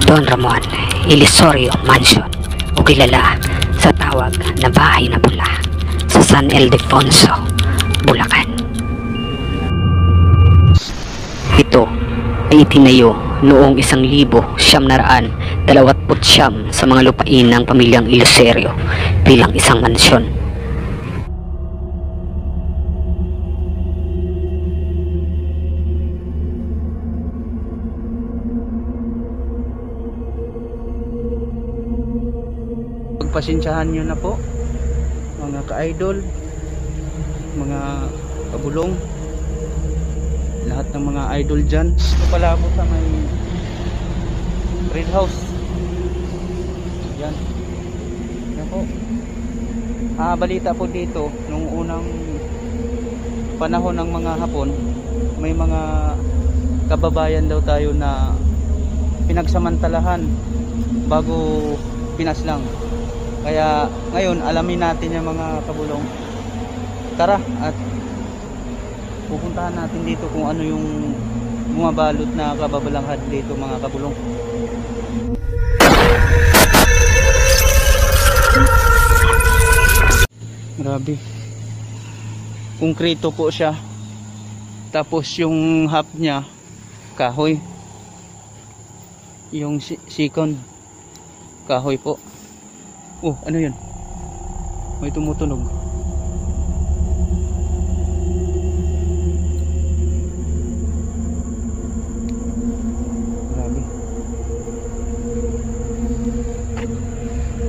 Don Ramon Ilisorio Mansion o kilala sa tawag na Bahay na Pula sa San Ildefonso, Bulacan. Ito ay itinayo noong 1929 sa mga lupain ng pamilyang Iloserio bilang isang mansyon. Pagpasensyahan nyo na po mga ka-idol, mga kabulong, lahat ng mga idol dyan. Ito pala ako sa may Red House. Yan. Yan po. Balita po dito nung unang panahon ng mga Hapon, may mga kababayan daw tayo na pinagsamantalahan bago Pinas lang. Kaya ngayon alamin natin yung mga kabulong. Tara at pupuntahan natin dito kung ano yung bumabalot na kababalanghad dito mga kabulong. Grabe. Konkreto po siya. Tapos yung half niya kahoy. Yung second kahoy po. Oh, ano yun? May tumutunog. Grabe.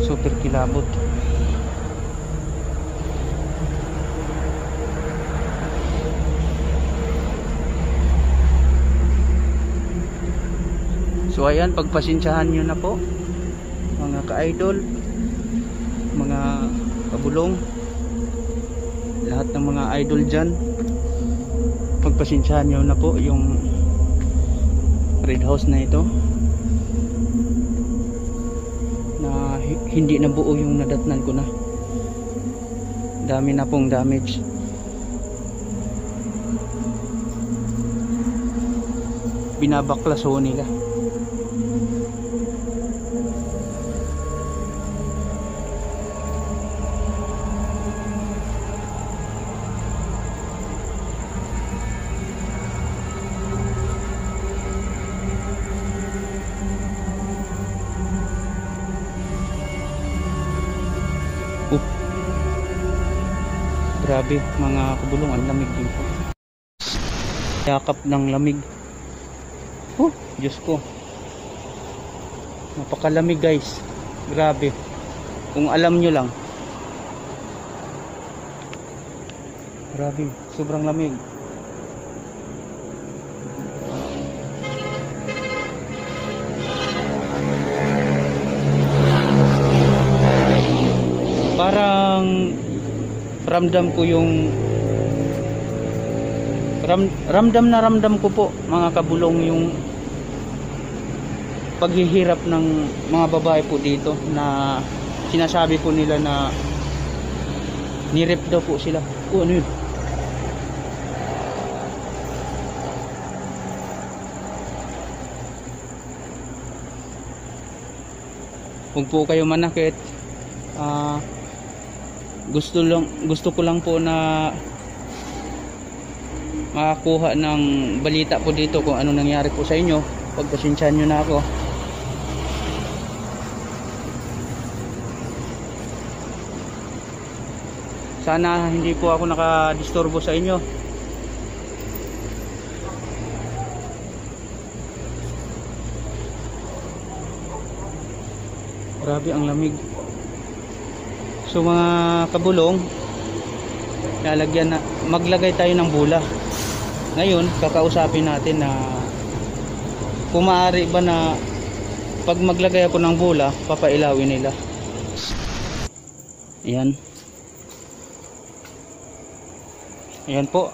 Super kilabot. So ayan, pagpasensyahan nyo na po mga ka-idol, mga kabulong, lahat ng mga idol dyan. Pagpasensyahan nyo na po yung Red House na ito na hindi na buo yung nadatnan ko na. Dami na pong damage. Binabaklaso nila. Grabe mga kabulong, ang lamig din po. Yakap ng lamig. Diyos ko. Napakalamig guys. Grabe. Kung alam nyo lang. Grabe. Sobrang lamig. Parang ramdam ko yung ramdam ko po mga kabulong yung paghihirap ng mga babae po dito na sinasabi po nila na nirep daw po sila. Ano yun? Huwag po kayo manakit. Gusto ko lang po na makakuha ng balita po dito kung ano nangyari po sa inyo. Pagpasensyahan nyo na ako. Sana hindi po ako nakadisturbo sa inyo. Grabe ang lamig. So mga kabulong, maglagay tayo ng bula. Ngayon kakausapin natin na kung maaari ba na pag maglagay ako ng bula, papailawin nila. Ayan. Ayan po.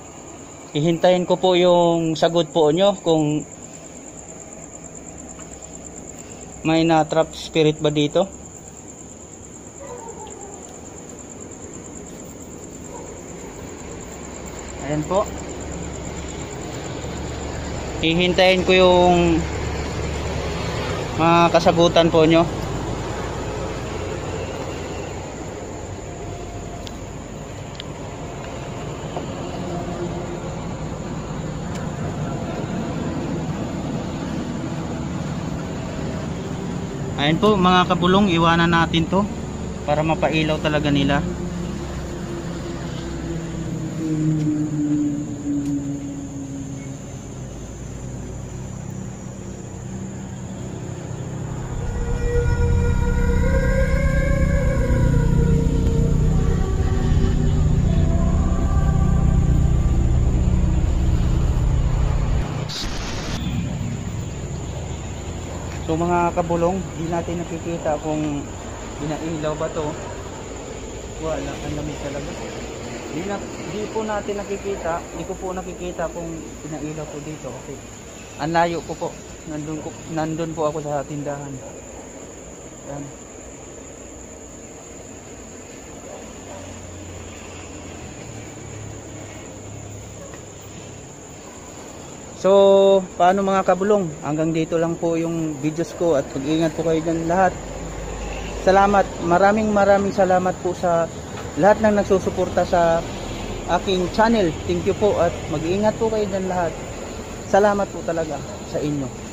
Ihintayin ko po yung sagot po nyo kung may na-trap spirit ba dito. Ayan po. Hihintayin ko yung mga kasagutan po nyo. Ayan po mga kabulong, iwanan natin to para mapailaw talaga nila. So mga kabulong, di natin nakikita kung pinailaw ba to. Wala, ang lamig talaga. Di po natin nakikita, di ko po nakikita kung pinailaw po dito. Okay. Ang layo ko po. Nandun po ako sa tindahan. Yan. So, paano mga kabulong? Hanggang dito lang po yung videos ko at mag-ingat po kayo dyan lahat. Salamat, maraming salamat po sa lahat ng nagsusuporta sa aking channel. Thank you po at mag-ingat po kayo dyan lahat. Salamat po talaga sa inyo.